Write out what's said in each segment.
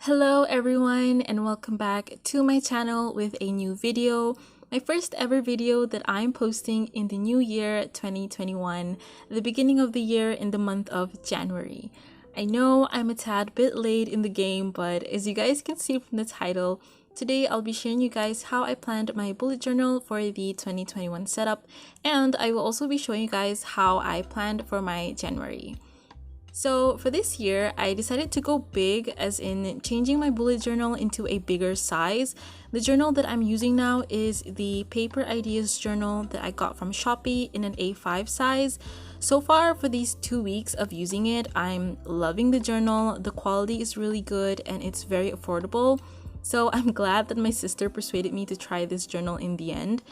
Hello everyone and welcome back to my channel with a new video. My first ever video that I'm posting in the new year 2021, the beginning of the year in the month of January. I know I'm a tad bit late in the game, but as you guys can see from the title, today I'll be sharing you guys how I planned my bullet journal for the 2021 setup, and I will also be showing you guys how I planned for my January. So for this year, I decided to go big, as in changing my bullet journal into a bigger size. The journal that I'm using now is the Paperideas journal that I got from Shopee in an A5 size. So far for these 2 weeks of using it, I'm loving the journal. The quality is really good and it's very affordable. So I'm glad that my sister persuaded me to try this journal in the end.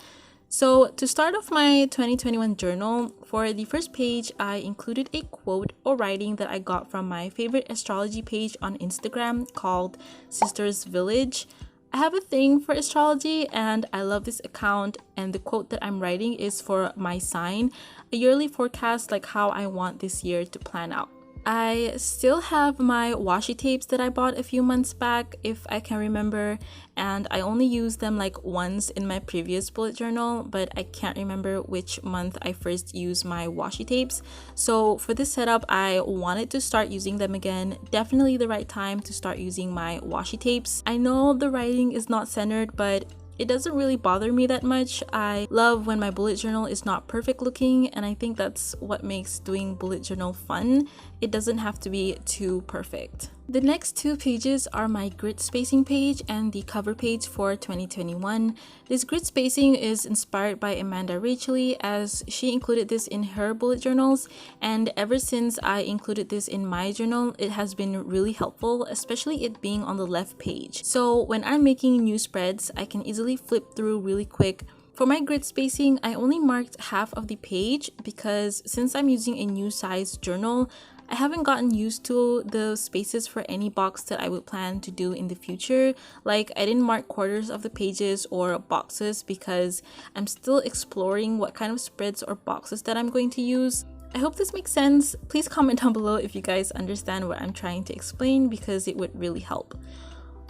So to start off my 2021 journal, for the first page, I included a quote or writing that I got from my favorite astrology page on Instagram called Sisters Village. I have a thing for astrology and I love this account, and the quote that I'm writing is for my sign, a yearly forecast like how I want this year to plan out. I still have my washi tapes that I bought a few months back, if I can remember, and I only used them like once in my previous bullet journal, but I can't remember which month I first used my washi tapes. So for this setup, I wanted to start using them again. Definitely the right time to start using my washi tapes. I know the writing is not centered, but it doesn't really bother me that much. I love when my bullet journal is not perfect looking, and I think that's what makes doing bullet journal fun. It doesn't have to be too perfect. The next two pages are my grid spacing page and the cover page for 2021. This grid spacing is inspired by Amanda Racheli, as she included this in her bullet journals, and ever since I included this in my journal, it has been really helpful, especially it being on the left page. So when I'm making new spreads, I can easily flip through really quick. For my grid spacing, I only marked half of the page because since I'm using a new size journal, I haven't gotten used to the spaces for any box that I would plan to do in the future. Like, I didn't mark quarters of the pages or boxes because I'm still exploring what kind of spreads or boxes that I'm going to use. I hope this makes sense. Please comment down below if you guys understand what I'm trying to explain, because it would really help.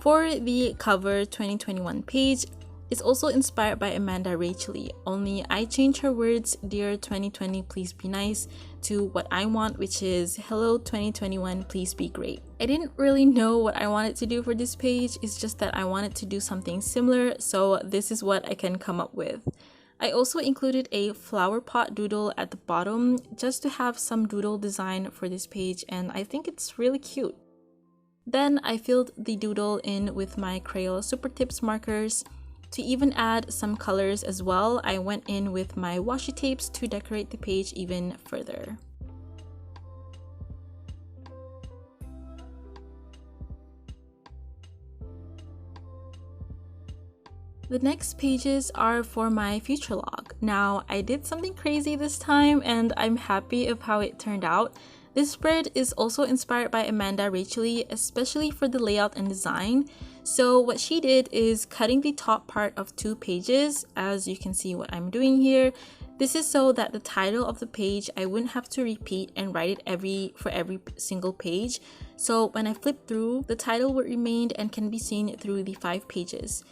For the cover 2021 page, it's also inspired by Amanda Racheli, only I changed her words, "Dear 2020, please be nice," to what I want, which is, "Hello 2021, please be great." I didn't really know what I wanted to do for this page, it's just that I wanted to do something similar, so this is what I can come up with. I also included a flower pot doodle at the bottom just to have some doodle design for this page, and I think it's really cute. Then I filled the doodle in with my Crayola Super Tips markers. To even add some colors as well, I went in with my washi tapes to decorate the page even further. The next pages are for my future log. Now, I did something crazy this time and I'm happy of how it turned out. This spread is also inspired by Amanda Racheli, especially for the layout and design. So what she did is cutting the top part of 2 pages, as you can see what I'm doing here. This is so that the title of the page, I wouldn't have to repeat and write it for every single page. So when I flip through, the title would remain and can be seen through the 5 pages.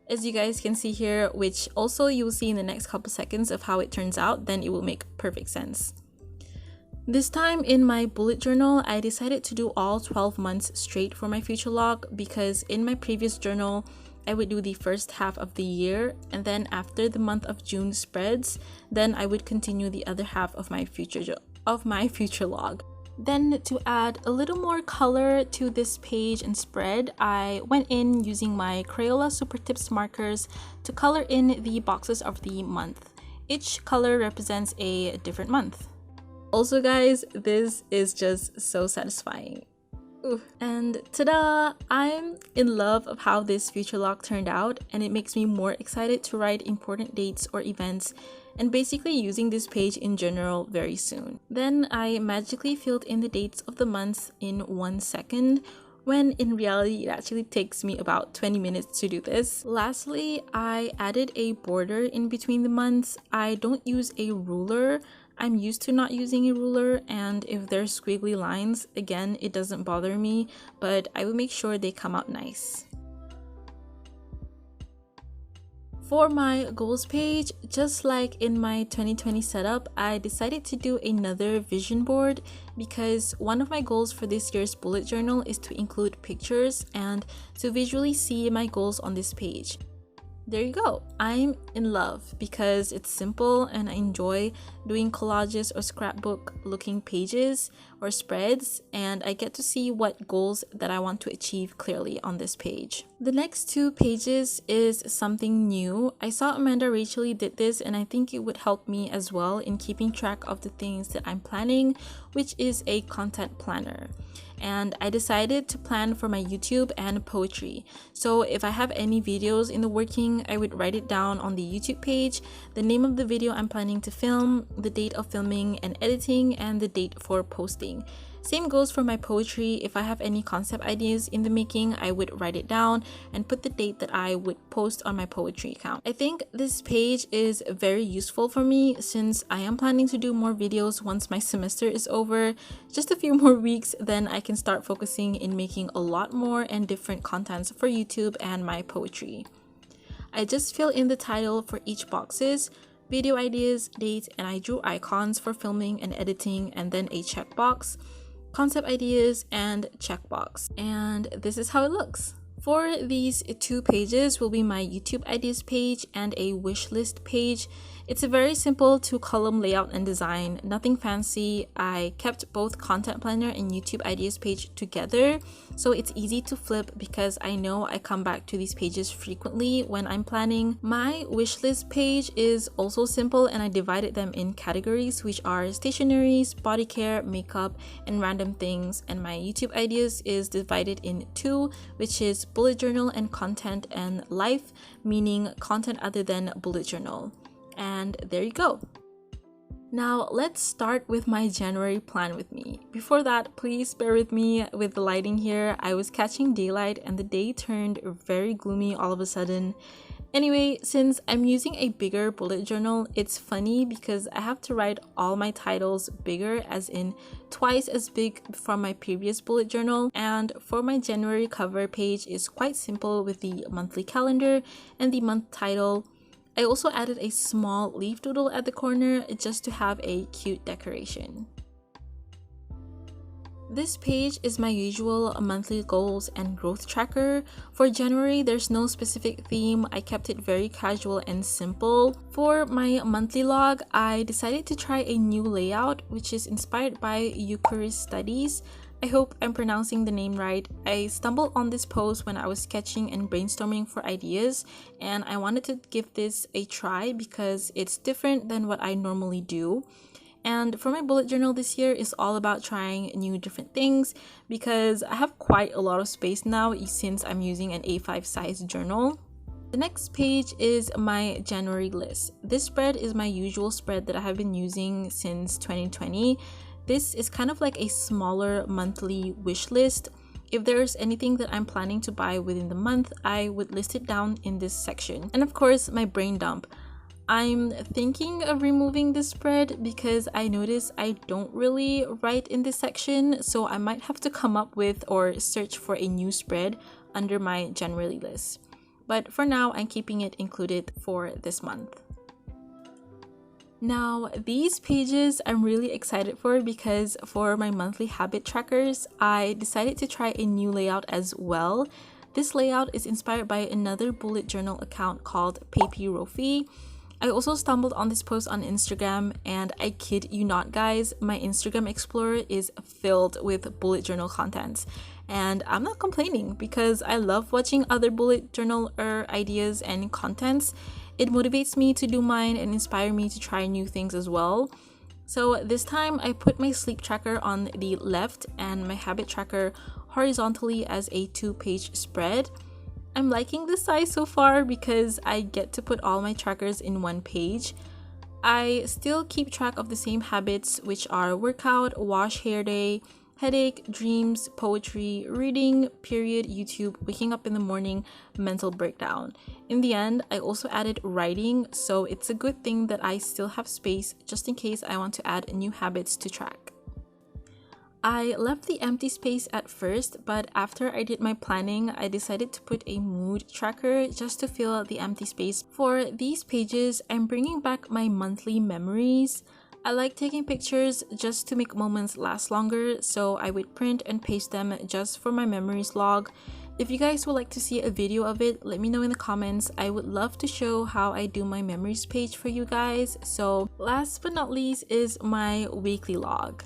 As you guys can see here, which also you will see in the next couple seconds of how it turns out, then it will make perfect sense. This time in my bullet journal, I decided to do all 12 months straight for my future log, because in my previous journal, I would do the first half of the year, and then after the month of June spreads, then I would continue the other half of my future log. Then to add a little more color to this page and spread, I went in using my Crayola Super Tips markers to color in the boxes of the month. Each color represents a different month. Also guys, this is just so satisfying. Ooh. And ta-da! I'm in love of how this future log turned out, and it makes me more excited to write important dates or events and basically using this page in general very soon. Then I magically filled in the dates of the months in 1 second, when in reality it actually takes me about 20 minutes to do this. Lastly, I added a border in between the months. I don't use a ruler. I'm used to not using a ruler, and if there's squiggly lines, again, it doesn't bother me, but I will make sure they come out nice. For my goals page, just like in my 2020 setup, I decided to do another vision board because one of my goals for this year's bullet journal is to include pictures and to visually see my goals on this page. There you go. I'm in love because it's simple and I enjoy doing collages or scrapbook looking pages or spreads, and I get to see what goals that I want to achieve clearly on this page. The next 2 pages is something new. I saw Amanda Racheli did this and I think it would help me as well in keeping track of the things that I'm planning, which is a content planner. And I decided to plan for my YouTube and poetry. So if I have any videos in the working, I would write it down on the YouTube page, the name of the video I'm planning to film, the date of filming and editing, and the date for posting. Same goes for my poetry. If I have any concept ideas in the making, I would write it down and put the date that I would post on my poetry account. I think this page is very useful for me since I am planning to do more videos once my semester is over. Just a few more weeks, then I can start focusing in making a lot more and different contents for YouTube and my poetry. I just fill in the title for each boxes, video ideas, dates, and I drew icons for filming and editing, and then a checkbox, concept ideas, and checkbox. And this is how it looks. For these 2 pages will be my YouTube ideas page and a wish list page. It's a very simple 2-column layout and design, nothing fancy. I kept both content planner and YouTube ideas page together, so it's easy to flip because I know I come back to these pages frequently when I'm planning. My wish list page is also simple and I divided them in categories, which are stationeries, body care, makeup, and random things. And my YouTube ideas is divided in 2, which is bullet journal and content, and life, meaning content other than bullet journal. And there you go. Now let's start with my January plan with me. Before that, please bear with me with the lighting here. I was catching daylight and the day turned very gloomy all of a sudden. Anyway, since I'm using a bigger bullet journal, it's funny because I have to write all my titles bigger, as in twice as big from my previous bullet journal. And for my January cover page is quite simple with the monthly calendar and the month title. I also added a small leaf doodle at the corner just to have a cute decoration. This page is my usual monthly goals and growth tracker. For January, there's no specific theme. I kept it very casual and simple. For my monthly log, I decided to try a new layout, which is inspired by Eucharist Studies. I hope I'm pronouncing the name right. I stumbled on this post when I was sketching and brainstorming for ideas, and I wanted to give this a try because it's different than what I normally do. And for my bullet journal this year is all about trying new different things because I have quite a lot of space now since I'm using an A5 size journal. The next page is my January list. This spread is my usual spread that I have been using since 2020. This is kind of like a smaller monthly wish list. If there's anything that I'm planning to buy within the month, I would list it down in this section. And of course, my brain dump. I'm thinking of removing this spread because I notice I don't really write in this section, so I might have to come up with or search for a new spread under my January list. But for now, I'm keeping it included for this month. Now, these pages I'm really excited for because for my monthly habit trackers, I decided to try a new layout as well. This layout is inspired by another bullet journal account called Paperideas. I also stumbled on this post on Instagram, and I kid you not guys, my Instagram Explorer is filled with bullet journal contents. And I'm not complaining because I love watching other bullet journal ideas and contents. It motivates me to do mine and inspire me to try new things as well. So this time I put my sleep tracker on the left and my habit tracker horizontally as a 2-page spread. I'm liking this size so far because I get to put all my trackers in one page. I still keep track of the same habits, which are workout, wash hair day, headache, dreams, poetry, reading, period, YouTube, waking up in the morning, mental breakdown. In the end, I also added writing, so it's a good thing that I still have space just in case I want to add new habits to track. I left the empty space at first, but after I did my planning, I decided to put a mood tracker just to fill the empty space. For these pages, I'm bringing back my monthly memories. I like taking pictures just to make moments last longer, so I would print and paste them just for my memories log. If you guys would like to see a video of it, let me know in the comments. I would love to show how I do my memories page for you guys. So last but not least is my weekly log.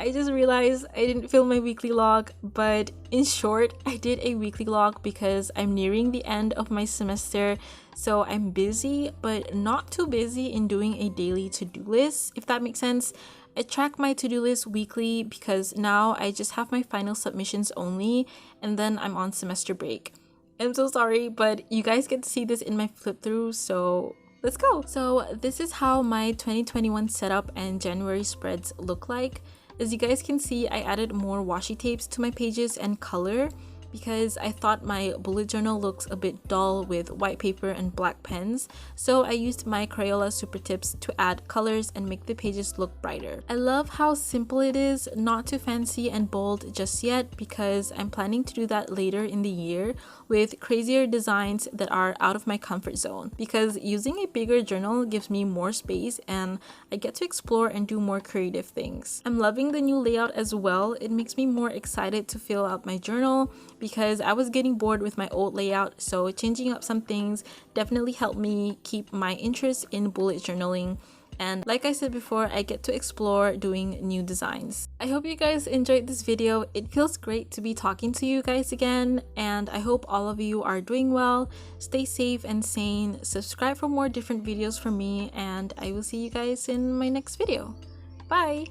I just realized I didn't film my weekly log, but in short, I did a weekly log because I'm nearing the end of my semester, so I'm busy, but not too busy in doing a daily to-do list, if that makes sense. I track my to-do list weekly because now I just have my final submissions only, and then I'm on semester break. I'm so sorry, but you guys get to see this in my flip through, so let's go! So this is how my 2021 setup and January spreads look like. As you guys can see, I added more washi tapes to my pages and color because I thought my bullet journal looks a bit dull with white paper and black pens, so I used my Crayola Super Tips to add colors and make the pages look brighter. I love how simple it is, not too fancy and bold just yet because I'm planning to do that later in the year with crazier designs that are out of my comfort zone, because using a bigger journal gives me more space and I get to explore and do more creative things. I'm loving the new layout as well. It makes me more excited to fill out my journal because I was getting bored with my old layout, so changing up some things definitely helped me keep my interest in bullet journaling. And like I said before, I get to explore doing new designs. I hope you guys enjoyed this video. It feels great to be talking to you guys again, and I hope all of you are doing well. Stay safe and sane. Subscribe for more different videos from me, and I will see you guys in my next video. Bye!